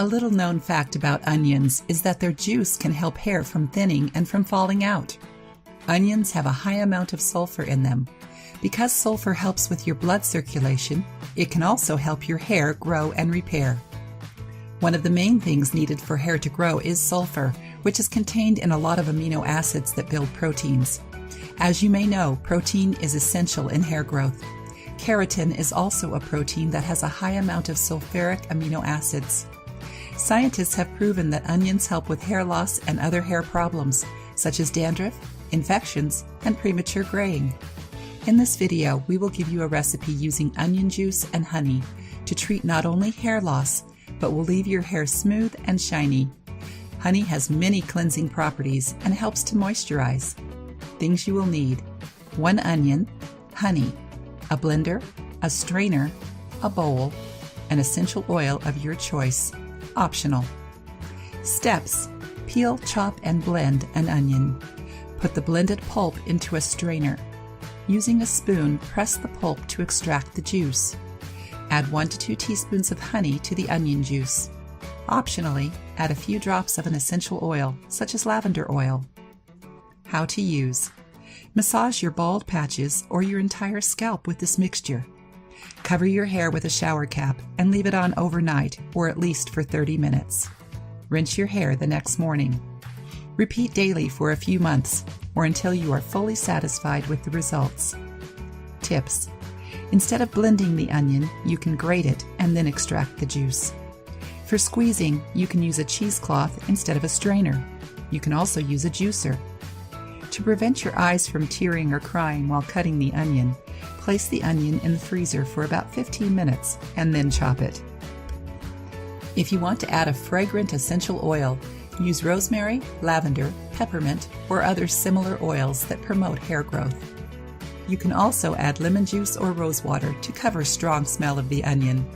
A little known fact about onions is that their juice can help hair from thinning and from falling out. Onions have a high amount of sulfur in them. Because sulfur helps with your blood circulation, it can also help your hair grow and repair. One of the main things needed for hair to grow is sulfur, which is contained in a lot of amino acids that build proteins. As you may know, protein is essential in hair growth. Keratin is also a protein that has a high amount of sulfuric amino acids. Scientists have proven that onions help with hair loss and other hair problems, such as dandruff, infections, and premature graying. In this video, we will give you a recipe using onion juice and honey to treat not only hair loss, but will leave your hair smooth and shiny. Honey has many cleansing properties and helps to moisturize. Things you will need: 1 onion, honey, a blender, a strainer, a bowl, an essential oil of your choice, optional. Steps: peel, chop, and blend an onion. Put the blended pulp into a strainer. Using a spoon, press the pulp to extract the juice. Add 1 to 2 teaspoons of honey to the onion juice. Optionally, add a few drops of an essential oil, such as lavender oil. How to use: massage your bald patches or your entire scalp with this mixture. Cover your hair with a shower cap and leave it on overnight, or at least for 30 minutes. Rinse your hair the next morning. Repeat daily for a few months, or until you are fully satisfied with the results. Tips: instead of blending the onion, you can grate it and then extract the juice. For squeezing, you can use a cheesecloth instead of a strainer. You can also use a juicer. To prevent your eyes from tearing or crying while cutting the onion, place the onion in the freezer for about 15 minutes and then chop it. If you want to add a fragrant essential oil, use rosemary, lavender, peppermint, or other similar oils that promote hair growth. You can also add lemon juice or rose water to cover strong smell of the onion.